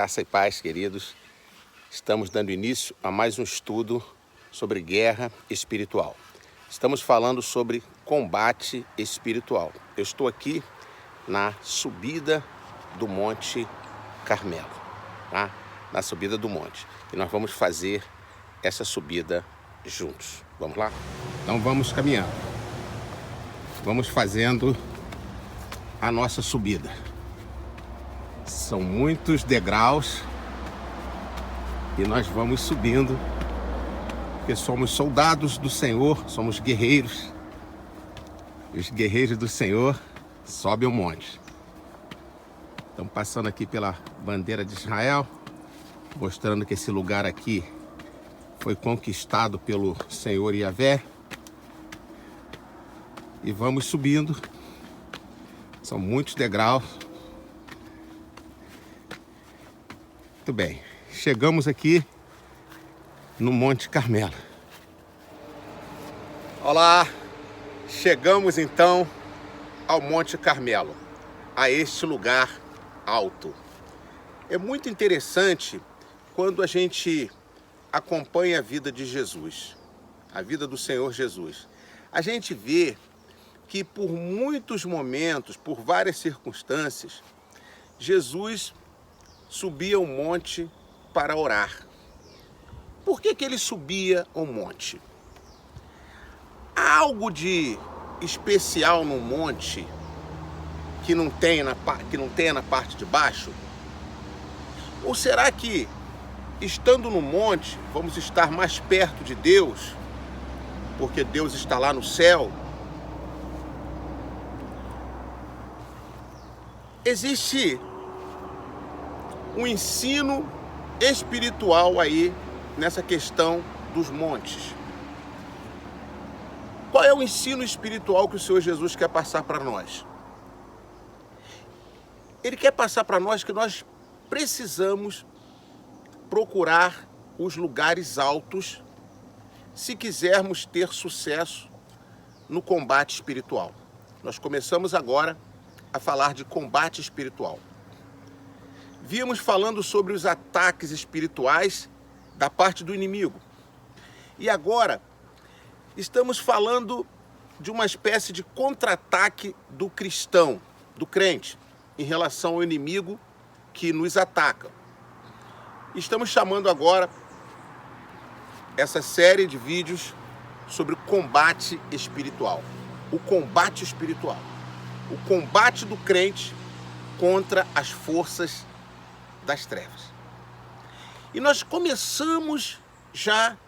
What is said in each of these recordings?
Graça e paz, queridos. Estamos dando início a mais um estudo sobre guerra espiritual. Estamos falando sobre combate espiritual. Eu estou aqui na subida do Monte Carmelo, tá? Na subida do monte. E nós vamos fazer essa subida juntos. Vamos lá? Então vamos caminhando. Vamos fazendo a nossa subida. São muitos degraus e nós vamos subindo, porque somos soldados do Senhor, somos guerreiros. Os guerreiros do Senhor sobem o monte. Estamos passando aqui pela bandeira de Israel, mostrando que esse lugar aqui foi conquistado pelo Senhor Yahvé. E vamos subindo. São muitos degraus. Muito bem, chegamos aqui no Monte Carmelo. Olá, chegamos então ao Monte Carmelo, a este lugar alto. É muito interessante quando a gente acompanha a vida de Jesus, a vida do Senhor Jesus. A gente vê que por muitos momentos, por várias circunstâncias, Jesus subia o monte para orar. Por que ele subia o monte? Há algo de especial no monte que não tenha na parte de baixo? Ou será que, estando no monte, vamos estar mais perto de Deus, porque Deus está lá no céu? Existe um ensino espiritual aí nessa questão dos montes. Qual é o ensino espiritual que o Senhor Jesus quer passar para nós? Ele quer passar para nós que nós precisamos procurar os lugares altos se quisermos ter sucesso no combate espiritual. Nós começamos agora a falar de combate espiritual. Víamos falando sobre os ataques espirituais da parte do inimigo. E agora estamos falando de uma espécie de contra-ataque do cristão, do crente, em relação ao inimigo que nos ataca. Estamos chamando agora essa série de vídeos sobre o combate espiritual. O combate espiritual. O combate do crente contra as forças das trevas. E nós começamos já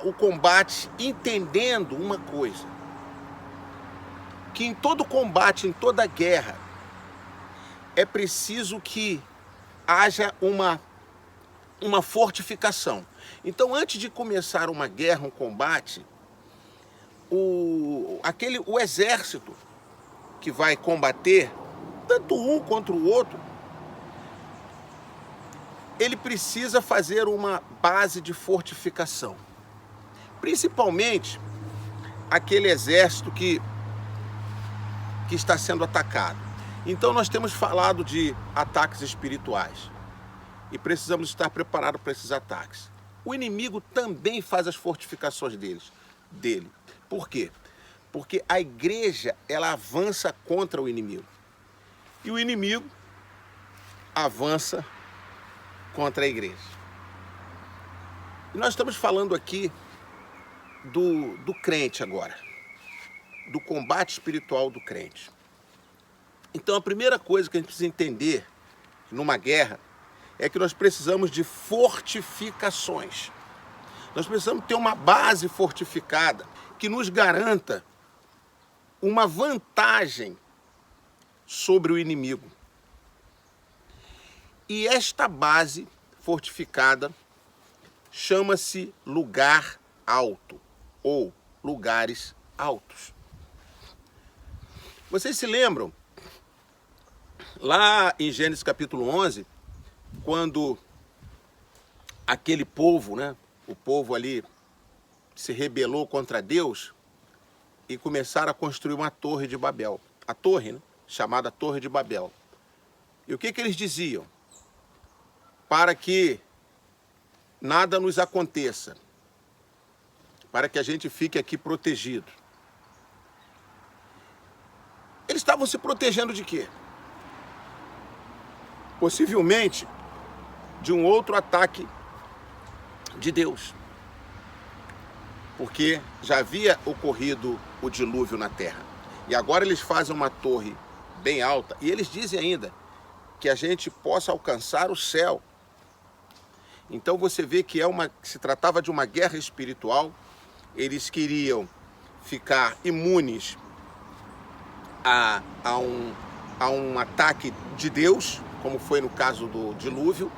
o combate entendendo uma coisa, que em todo combate, em toda guerra, é preciso que haja uma fortificação. Então, antes de começar uma guerra, um combate, o exército que vai combater, tanto um contra o outro, ele precisa fazer uma base de fortificação. Principalmente aquele exército que está sendo atacado. Então nós temos falado de ataques espirituais e precisamos estar preparados para esses ataques. O inimigo também faz as fortificações dele. Por quê? Porque a igreja, ela avança contra o inimigo. E o inimigo avança contra a igreja. E nós estamos falando aqui do crente agora, do combate espiritual do crente. Então a primeira coisa que a gente precisa entender numa guerra é que nós precisamos de fortificações. Nós precisamos ter uma base fortificada que nos garanta uma vantagem sobre o inimigo. E esta base fortificada chama-se lugar alto ou lugares altos. Vocês se lembram, lá em Gênesis capítulo 11, quando aquele povo, o povo ali se rebelou contra Deus e começaram a construir uma torre de Babel. A torre, chamada Torre de Babel. E o que eles diziam? Para que nada nos aconteça, para que a gente fique aqui protegido. Eles estavam se protegendo de quê? Possivelmente de um outro ataque de Deus. Porque já havia ocorrido o dilúvio na terra. E agora eles fazem uma torre bem alta. E eles dizem ainda que a gente possa alcançar o céu. Então você vê que se tratava de uma guerra espiritual. Eles queriam ficar imunes a um ataque de Deus, como foi no caso do dilúvio.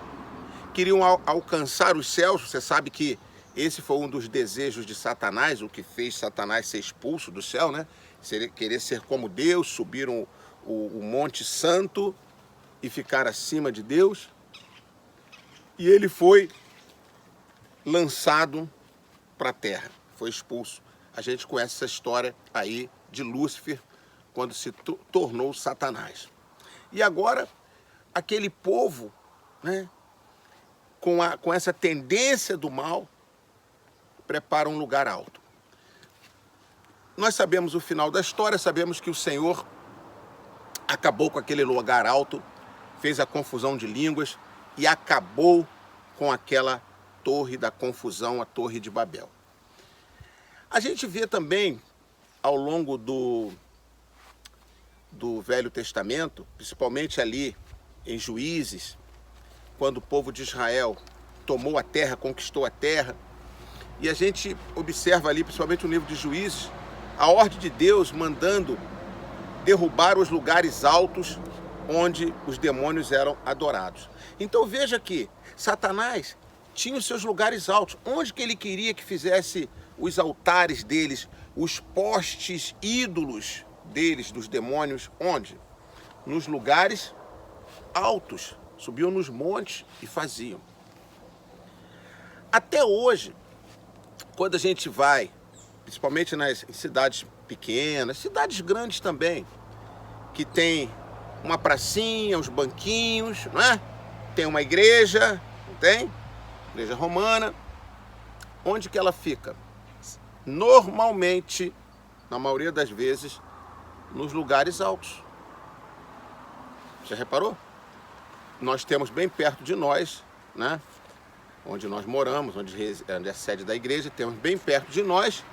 Queriam alcançar os céus. Você sabe que esse foi um dos desejos de Satanás, o que fez Satanás ser expulso do céu, né? Querer ser como Deus, subir o Monte Santo e ficar acima de Deus. E ele foi lançado para a terra, foi expulso. A gente conhece essa história aí de Lúcifer, quando se tornou Satanás. E agora, aquele povo, né, com essa tendência do mal, prepara um lugar alto. Nós sabemos o final da história, sabemos que o Senhor acabou com aquele lugar alto, fez a confusão de línguas e acabou com aquela torre da confusão, a Torre de Babel. A gente vê também, ao longo do Velho Testamento, principalmente ali em Juízes, quando o povo de Israel tomou a terra, conquistou a terra, e a gente observa ali, principalmente no livro de Juízes, a ordem de Deus mandando derrubar os lugares altos onde os demônios eram adorados. Então veja que Satanás tinha os seus lugares altos. Onde que ele queria que fizesse os altares deles, os postes ídolos deles, dos demônios? Onde? Nos lugares altos. Subiam nos montes e faziam. Até hoje, quando a gente vai, principalmente nas cidades pequenas, cidades grandes também, que tem uma pracinha, uns banquinhos, não é? Tem uma igreja, não tem? Igreja romana. Onde que ela fica? Normalmente, na maioria das vezes, nos lugares altos. Já reparou? Nós temos bem perto de nós, né? Onde nós moramos, onde é a sede da igreja, temos bem perto de nós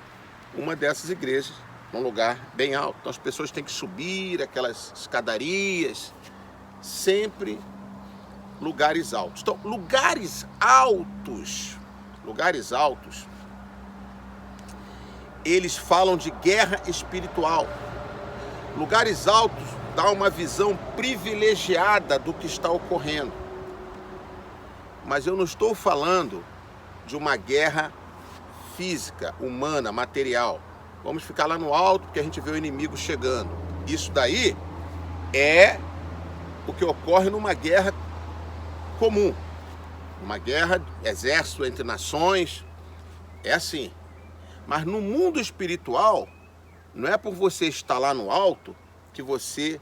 uma dessas igrejas, num lugar bem alto. Então as pessoas têm que subir aquelas escadarias, sempre lugares altos. Então, lugares altos, eles falam de guerra espiritual. Lugares altos dá uma visão privilegiada do que está ocorrendo. Mas eu não estou falando de uma guerra física, humana, material. Vamos ficar lá no alto porque a gente vê o inimigo chegando. Isso daí é o que ocorre numa guerra comum. Uma guerra, exército entre nações, é assim. Mas no mundo espiritual, não é por você estar lá no alto que você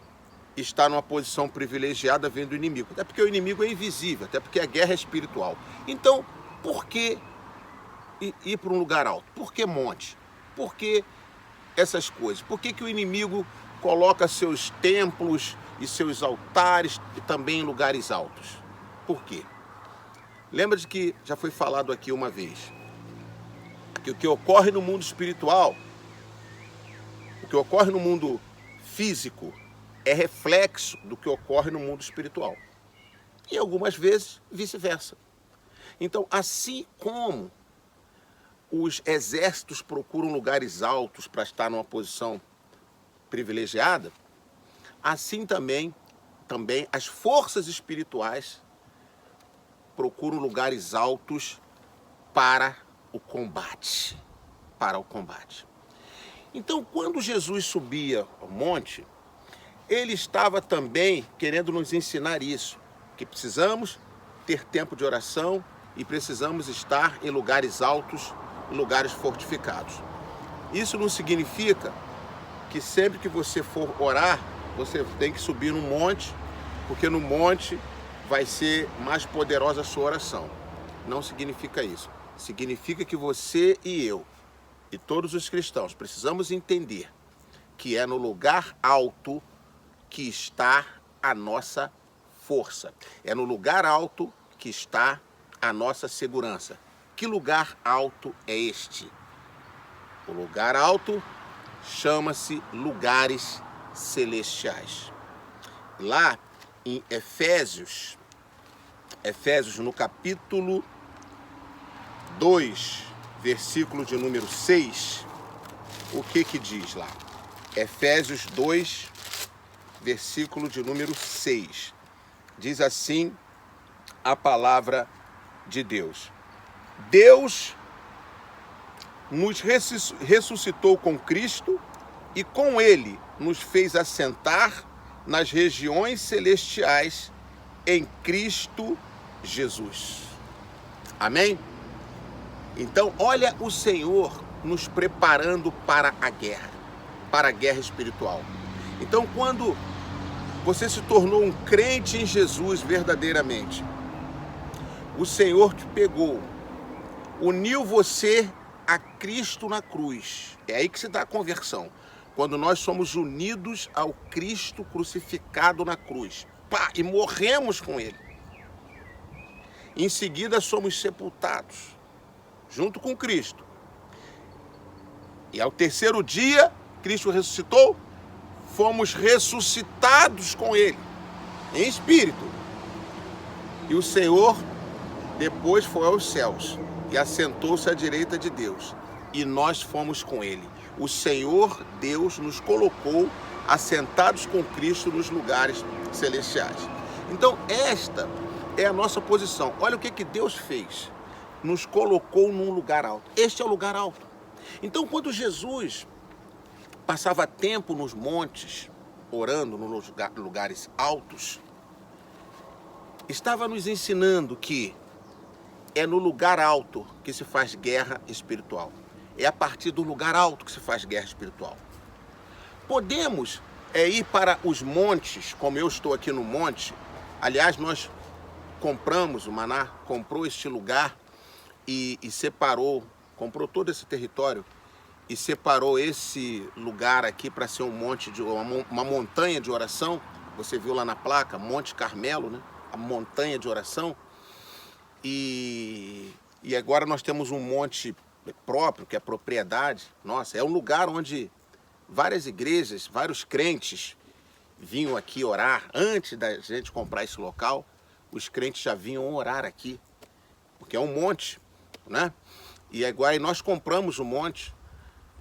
está numa posição privilegiada vendo o inimigo. Até porque o inimigo é invisível, até porque a guerra é espiritual. Então, por que ir para um lugar alto? Por que monte? Por que essas coisas? Por que o inimigo coloca seus templos e seus altares também em lugares altos? Por quê? Lembra de que já foi falado aqui uma vez, que o que ocorre no mundo espiritual, o que ocorre no mundo físico, é reflexo do que ocorre no mundo espiritual. E algumas vezes vice-versa. Então, assim como os exércitos procuram lugares altos para estar numa posição privilegiada, assim também as forças espirituais procuram lugares altos para o combate. Então, quando Jesus subia ao monte, ele estava também querendo nos ensinar isso, que precisamos ter tempo de oração e precisamos estar em lugares altos, em lugares fortificados. Isso não significa que sempre que você for orar, você tem que subir num monte porque no monte vai ser mais poderosa a sua oração. Não significa isso. Significa que você e eu, e todos os cristãos, precisamos entender que é no lugar alto que está a nossa força. É no lugar alto que está a nossa segurança. Que lugar alto é este? O lugar alto chama-se lugares celestiais. Lá em Efésios no capítulo 2, versículo de número 6, o que diz lá? Efésios 2, versículo de número 6. Diz assim a palavra de Deus. Deus nos ressuscitou com Cristo e com Ele nos fez assentar nas regiões celestiais em Cristo Jesus. Amém? Então, olha o Senhor nos preparando para a guerra espiritual. Então, quando você se tornou um crente em Jesus verdadeiramente, o Senhor te pegou, uniu você a Cristo na cruz. É aí que se dá a conversão. Quando nós somos unidos ao Cristo crucificado na cruz. Pá, e morremos com Ele. Em seguida somos sepultados, junto com Cristo. E ao terceiro dia, Cristo ressuscitou, fomos ressuscitados com Ele, em espírito. E o Senhor depois foi aos céus e assentou-se à direita de Deus. E nós fomos com Ele. O Senhor Deus nos colocou assentados com Cristo nos lugares celestiais. Então esta é a nossa posição. Olha o que Deus fez. Nos colocou num lugar alto. Este é o lugar alto. Então quando Jesus passava tempo nos montes, orando nos lugares altos, estava nos ensinando que é no lugar alto que se faz guerra espiritual. É a partir do lugar alto que se faz guerra espiritual. Podemos ir para os montes, como eu estou aqui no monte. Aliás, nós compramos, o Maná comprou este lugar e comprou todo esse território e separou esse lugar aqui para ser um monte de uma montanha de oração. Você viu lá na placa, Monte Carmelo, né? A montanha de oração. E agora nós temos um monte próprio, que é propriedade. Nossa, é um lugar onde várias igrejas, vários crentes vinham aqui orar. Antes da gente comprar esse local, os crentes já vinham orar aqui, porque é um monte, né? E agora nós compramos o monte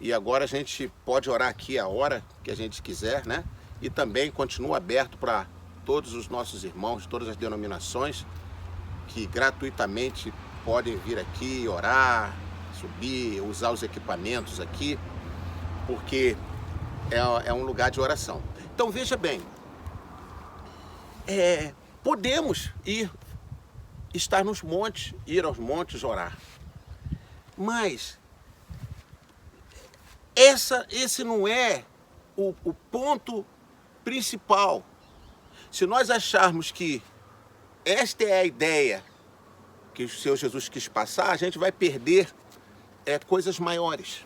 e agora a gente pode orar aqui a hora que a gente quiser, né? E também continua aberto para todos os nossos irmãos, todas as denominações, que gratuitamente podem vir aqui orar, subir, usar os equipamentos aqui, porque é um lugar de oração. Então veja bem, podemos estar nos montes, ir aos montes orar, mas esse não é o ponto principal. Se nós acharmos que esta é a ideia que o Senhor Jesus quis passar, a gente vai perder coisas maiores.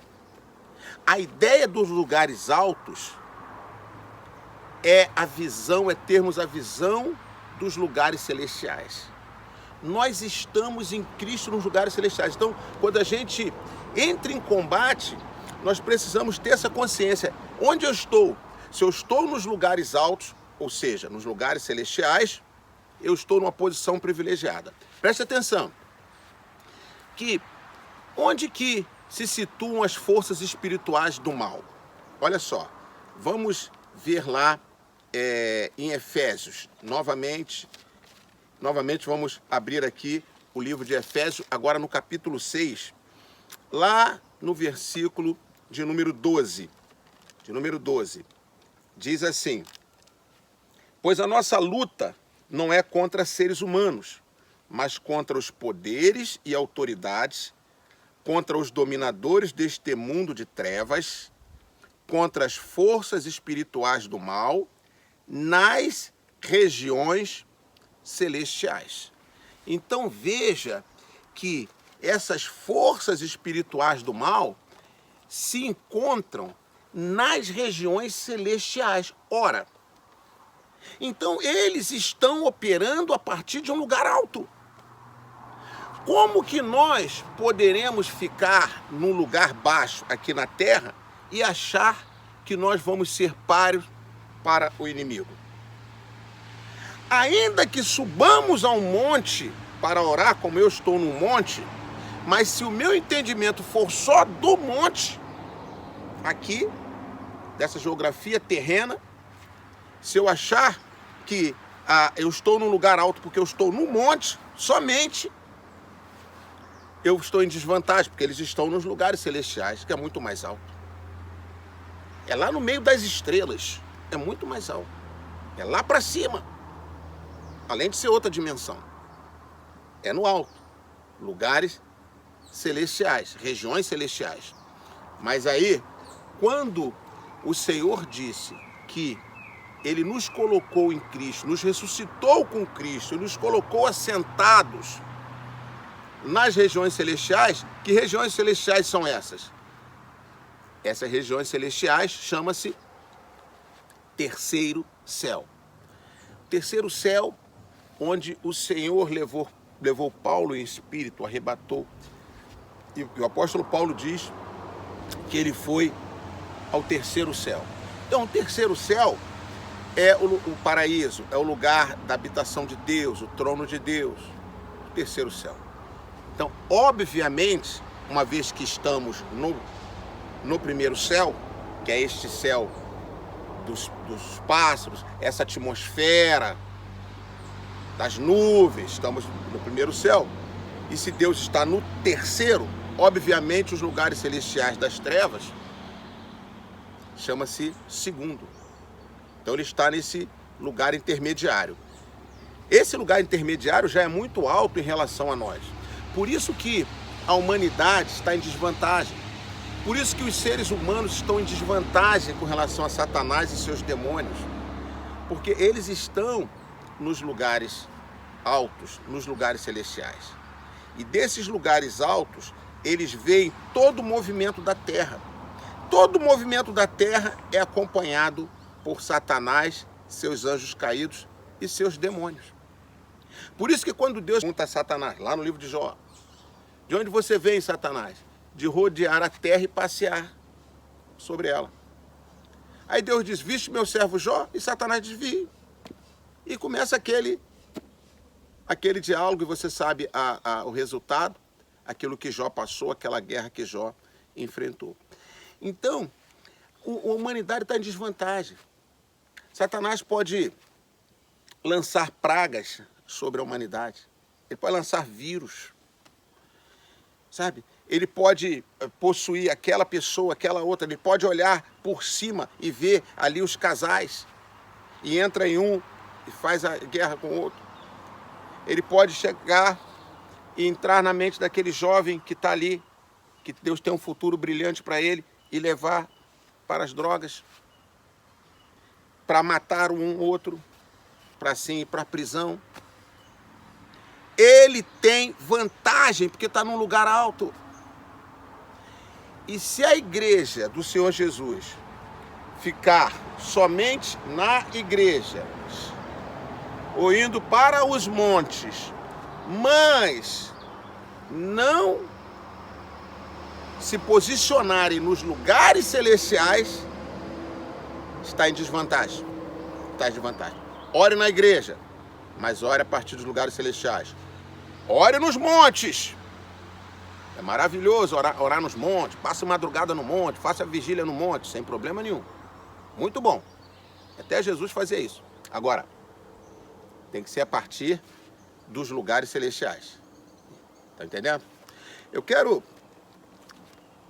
A ideia dos lugares altos é termos a visão dos lugares celestiais. Nós estamos em Cristo nos lugares celestiais. Então, quando a gente entra em combate, nós precisamos ter essa consciência. Onde eu estou? Se eu estou nos lugares altos, ou seja, nos lugares celestiais, eu estou numa posição privilegiada. Preste atenção, que onde que se situam as forças espirituais do mal? Olha só, vamos ver lá em Efésios, novamente vamos abrir aqui o livro de Efésios, agora no capítulo 6, lá no versículo de número 12, diz assim: pois a nossa luta não é contra seres humanos, mas contra os poderes e autoridades, contra os dominadores deste mundo de trevas, contra as forças espirituais do mal, nas regiões celestiais. Então veja que essas forças espirituais do mal se encontram nas regiões celestiais. Ora, então eles estão operando a partir de um lugar alto. Como que nós poderemos ficar num lugar baixo aqui na terra e achar que nós vamos ser páreos para o inimigo? Ainda que subamos a um monte para orar, como eu estou num monte, mas se o meu entendimento for só do monte, aqui, dessa geografia terrena, se eu achar que eu estou num lugar alto porque eu estou no monte, somente, eu estou em desvantagem, porque eles estão nos lugares celestiais, que é muito mais alto. É lá no meio das estrelas, é muito mais alto. É lá para cima, além de ser outra dimensão. É no alto, lugares celestiais, regiões celestiais. Mas aí, quando o Senhor disse que Ele nos colocou em Cristo, nos ressuscitou com Cristo, nos colocou assentados nas regiões celestiais, que regiões celestiais são essas? Essas regiões celestiais chama-se terceiro céu. Terceiro céu, onde o Senhor levou Paulo em espírito, arrebatou. E o apóstolo Paulo diz que ele foi ao terceiro céu. Então, o terceiro céu é o paraíso, é o lugar da habitação de Deus, o trono de Deus, o terceiro céu. Então, obviamente, uma vez que estamos no primeiro céu, que é este céu dos pássaros, essa atmosfera das nuvens, estamos no primeiro céu. E se Deus está no terceiro, obviamente os lugares celestiais das trevas chama-se segundo. Então ele está nesse lugar intermediário. Esse lugar intermediário já é muito alto em relação a nós. Por isso que a humanidade está em desvantagem. Por isso que os seres humanos estão em desvantagem com relação a Satanás e seus demônios. Porque eles estão nos lugares altos, nos lugares celestiais. E desses lugares altos, eles veem todo o movimento da terra. Todo o movimento da terra é acompanhado por Satanás, seus anjos caídos e seus demônios. Por isso que quando Deus pergunta a Satanás, lá no livro de Jó, de onde você vem, Satanás? De rodear a terra e passear sobre ela. Aí Deus diz, viste meu servo Jó? E Satanás diz, vi. E começa aquele diálogo, e você sabe o resultado, aquilo que Jó passou, aquela guerra que Jó enfrentou. Então, a humanidade está em desvantagem. Satanás pode lançar pragas sobre a humanidade. Ele pode lançar vírus. Sabe? Ele pode possuir aquela pessoa, aquela outra. Ele pode olhar por cima e ver ali os casais. E entra em um e faz a guerra com o outro. Ele pode chegar e entrar na mente daquele jovem que está ali, que Deus tem um futuro brilhante para ele, e levar para as drogas, para matar um outro, para assim ir para a prisão. Ele tem vantagem porque está num lugar alto. E se a igreja do Senhor Jesus ficar somente na igreja, ou indo para os montes, mas não se posicionarem nos lugares celestiais, está em desvantagem. Está em desvantagem. Ore na igreja, mas ore a partir dos lugares celestiais. Ore nos montes. É maravilhoso orar nos montes. Passe madrugada no monte, faça vigília no monte, sem problema nenhum. Muito bom. Até Jesus fazia isso. Agora, tem que ser a partir dos lugares celestiais. Tá entendendo? Eu quero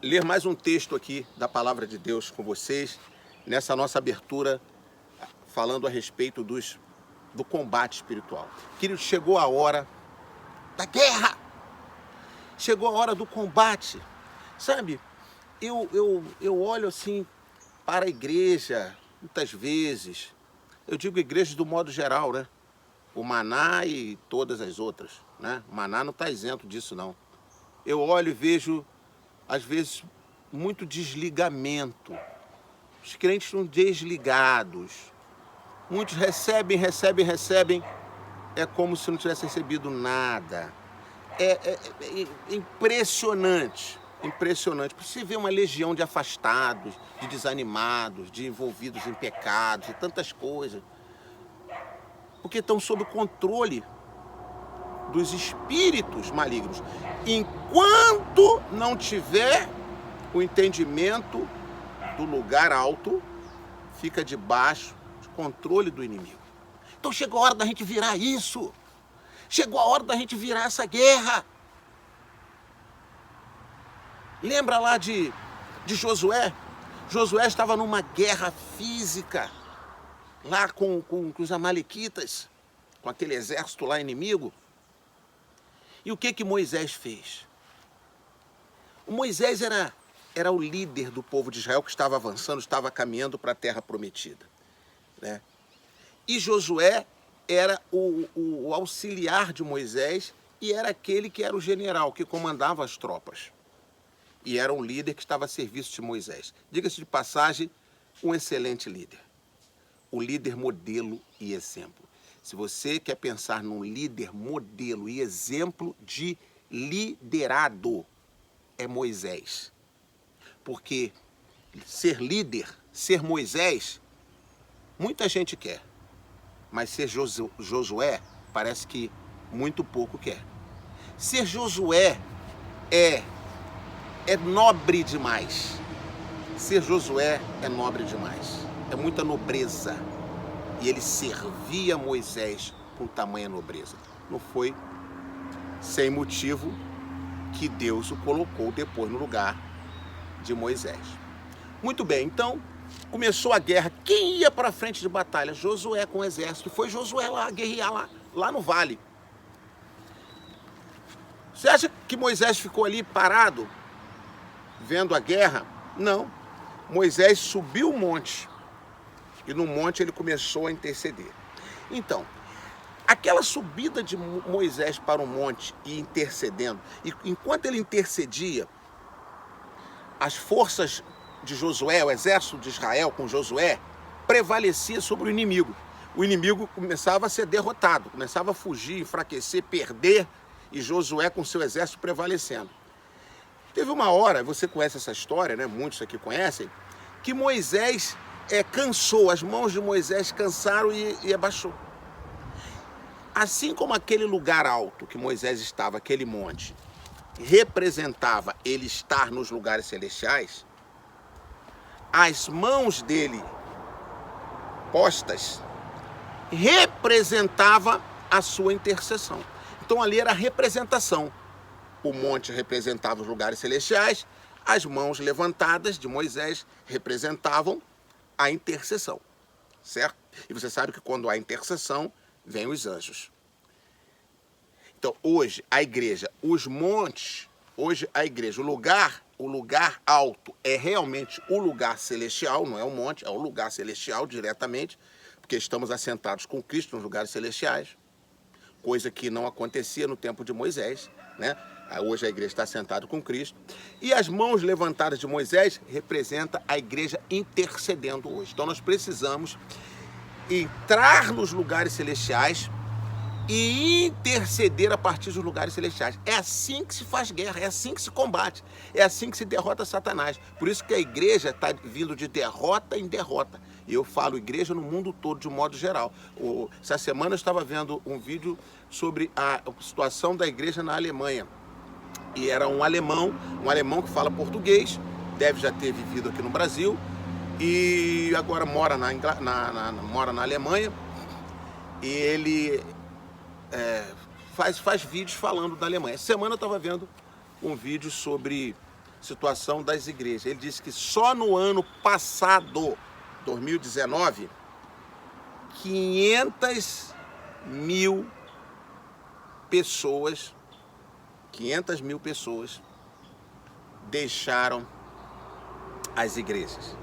ler mais um texto aqui da Palavra de Deus com vocês, nessa nossa abertura, falando a respeito do combate espiritual. Querido, chegou a hora da guerra! Chegou a hora do combate. Sabe, eu olho assim para a igreja, muitas vezes. Eu digo igrejas do modo geral, né? O Maná e todas as outras, né? O Maná não está isento disso, não. Eu olho e vejo, às vezes, muito desligamento. Os crentes estão desligados. Muitos recebem, é como se não tivesse recebido nada. É impressionante, impressionante. Você vê uma legião de afastados, de desanimados, de envolvidos em pecados e tantas coisas. Porque estão sob o controle dos espíritos malignos. Enquanto não tiver o entendimento do lugar alto, fica debaixo do controle do inimigo. Então chegou a hora da gente virar isso. Chegou a hora da gente virar essa guerra. Lembra lá de Josué? Josué estava numa guerra física, lá com os amalequitas, com aquele exército lá inimigo. E o que Moisés fez? O Moisés era o líder do povo de Israel que estava avançando, estava caminhando para a terra prometida, né? E Josué era o auxiliar de Moisés e era aquele que era o general, que comandava as tropas. E era um líder que estava a serviço de Moisés. Diga-se de passagem, um excelente líder. O líder modelo e exemplo. Se você quer pensar num líder modelo e exemplo de liderado, é Moisés. Porque ser líder, ser Moisés, muita gente quer. Mas ser Josué, parece que muito pouco quer. Ser Josué é nobre demais. Ser Josué é nobre demais. É muita nobreza. E ele servia Moisés com tamanha nobreza. Não foi sem motivo que Deus o colocou depois no lugar de Moisés. Muito bem, então começou a guerra. Quem ia para frente de batalha? Josué com o exército. Foi Josué lá guerrear lá no vale. Você acha que Moisés ficou ali parado, vendo a guerra? Não. Moisés subiu o monte. E no monte ele começou a interceder. Então, aquela subida de Moisés para o monte e intercedendo, e enquanto ele intercedia, as forças de Josué, o exército de Israel com Josué, prevalecia sobre o inimigo. O inimigo começava a ser derrotado, começava a fugir, enfraquecer, perder, e Josué com seu exército prevalecendo. Teve uma hora, você conhece essa história, né? Muitos aqui conhecem, que Moisés cansou, as mãos de Moisés cansaram e abaixou. Assim como aquele lugar alto que Moisés estava, aquele monte, representava ele estar nos lugares celestiais, as mãos dele postas representava a sua intercessão. Então ali era a representação. O monte representava os lugares celestiais, as mãos levantadas de Moisés representavam a intercessão, certo? E você sabe que quando há intercessão, vêm os anjos. Então, hoje, a igreja, os montes, hoje a igreja, o lugar alto é realmente o lugar celestial, não é o monte, é o lugar celestial diretamente, porque estamos assentados com Cristo nos lugares celestiais, coisa que não acontecia no tempo de Moisés, né? Hoje a igreja está sentada com Cristo. E as mãos levantadas de Moisés representam a igreja intercedendo hoje. Então nós precisamos entrar nos lugares celestiais e interceder a partir dos lugares celestiais. É assim que se faz guerra, é assim que se combate, é assim que se derrota Satanás. Por isso que a igreja está vindo de derrota em derrota. E eu falo igreja no mundo todo, de um modo geral. Essa semana eu estava vendo um vídeo sobre a situação da igreja na Alemanha. E era um alemão que fala português, deve já ter vivido aqui no Brasil, e agora mora na Alemanha, e ele faz vídeos falando da Alemanha. Essa semana eu estava vendo um vídeo sobre a situação das igrejas. Ele disse que só no ano passado, 2019, 500 mil pessoas deixaram as igrejas.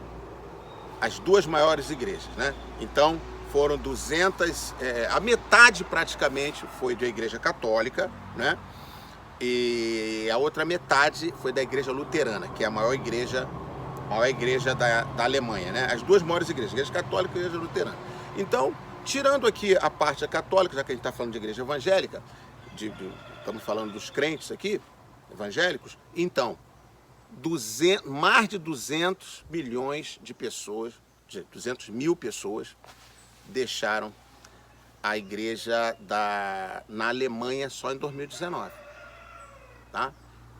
As duas maiores igrejas, né? Então, foram 200, a metade praticamente foi da Igreja Católica, né? E a outra metade foi da Igreja Luterana, que é a maior igreja da Alemanha, né? As duas maiores igrejas, a Igreja Católica e a Igreja Luterana. Então, tirando aqui a parte católica, já que a gente está falando de igreja evangélica, estamos falando dos crentes aqui, evangélicos, então, mais de 200 milhões de pessoas, 200 mil pessoas, deixaram a igreja na Alemanha só em 2019. Tá?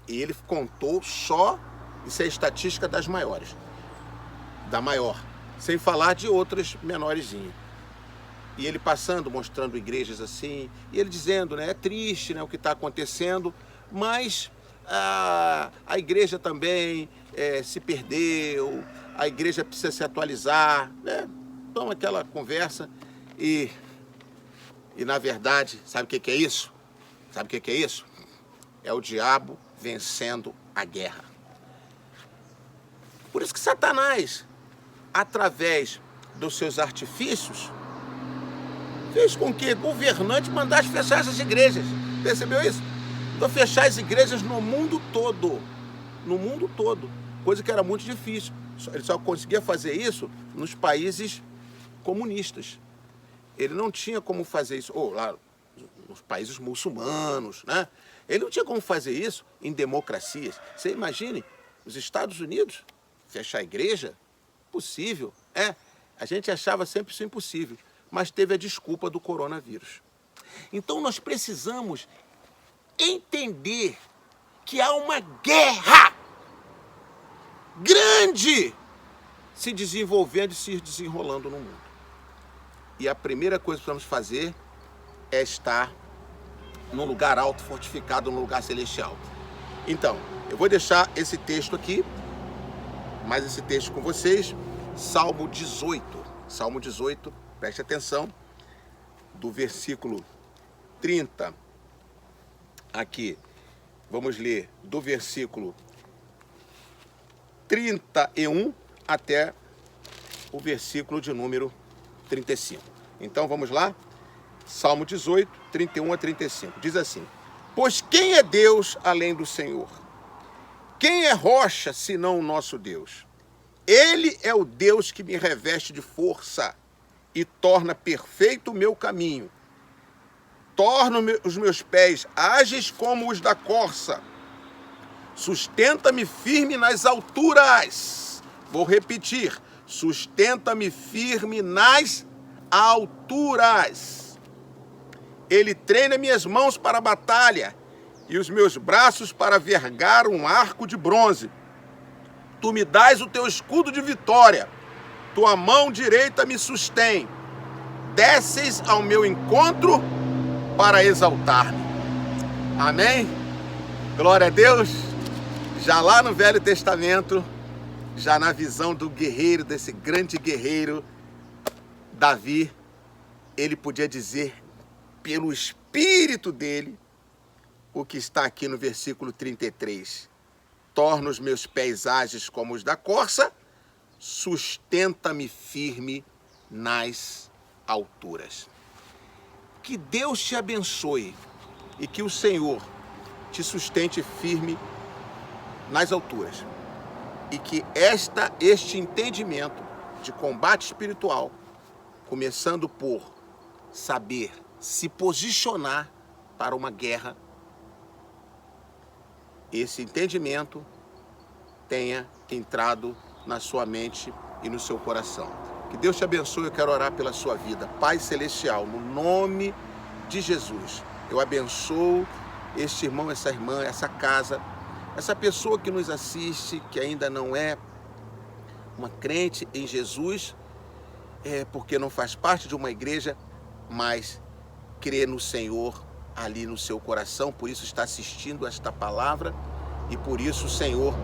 E ele contou só, isso é a estatística das maiores, da maior, sem falar de outras menorzinhas. E ele passando, mostrando igrejas assim, e ele dizendo, né, é triste, né, o que está acontecendo, mas a igreja também se perdeu, a igreja precisa se atualizar, né? Então aquela conversa e na verdade, sabe o que é isso? Sabe o que é isso? É o diabo vencendo a guerra. Por isso que Satanás, através dos seus artifícios, fez com que governantes mandassem fechar essas igrejas. Percebeu isso? Então fechar as igrejas no mundo todo. No mundo todo. Coisa que era muito difícil. Ele só conseguia fazer isso nos países comunistas. Ele não tinha como fazer isso, ou lá nos países muçulmanos, né? Ele não tinha como fazer isso em democracias. Você imagine, os Estados Unidos, fechar a igreja? Possível. A gente achava sempre isso impossível, mas teve a desculpa do coronavírus. Então nós precisamos entender que há uma guerra grande se desenvolvendo e se desenrolando no mundo. E a primeira coisa que precisamos fazer é estar num lugar alto, fortificado, num lugar celestial. Então, eu vou deixar esse texto aqui, mais esse texto com vocês, Salmo 18. Salmo 18, preste atenção, do versículo 30 aqui. Vamos ler do versículo 31 até o versículo de número 35. Então vamos lá? Salmo 18, 31 a 35. Diz assim: pois quem é Deus além do Senhor? Quem é rocha senão o nosso Deus? Ele é o Deus que me reveste de força e torna perfeito o meu caminho. Torna os meus pés ágeis como os da corça. Sustenta-me firme nas alturas. Vou repetir. Sustenta-me firme nas alturas. Ele treina minhas mãos para a batalha e os meus braços para vergar um arco de bronze. Tu me dás o teu escudo de vitória. Tua mão direita me sustém. Desces ao meu encontro para exaltar-me. Amém? Glória a Deus. Já lá no Velho Testamento, já na visão do guerreiro, desse grande guerreiro, Davi, ele podia dizer, pelo espírito dele, o que está aqui no versículo 33. Torna os meus pés ágeis como os da corça, sustenta-me firme nas alturas. Que Deus te abençoe e que o Senhor te sustente firme nas alturas. E que este entendimento de combate espiritual, começando por saber se posicionar para uma guerra, esse entendimento tenha entrado na sua mente e no seu coração. Que Deus te abençoe, eu quero orar pela sua vida. Pai Celestial, no nome de Jesus, eu abençoo este irmão, essa irmã, essa casa, essa pessoa que nos assiste, que ainda não é uma crente em Jesus, porque não faz parte de uma igreja, mas crê no Senhor ali no seu coração, por isso está assistindo esta palavra e por isso o Senhor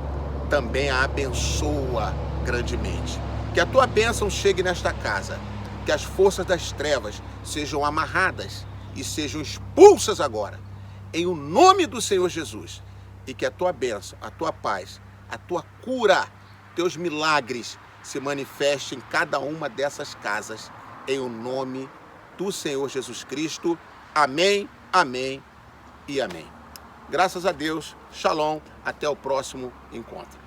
também a abençoa grandemente. Que a tua bênção chegue nesta casa, que as forças das trevas sejam amarradas e sejam expulsas agora, em o nome do Senhor Jesus, e que a tua bênção, a tua paz, a tua cura, teus milagres se manifestem em cada uma dessas casas, em o nome do Senhor Jesus Cristo. Amém, amém e amém. Graças a Deus. Shalom. Até o próximo encontro.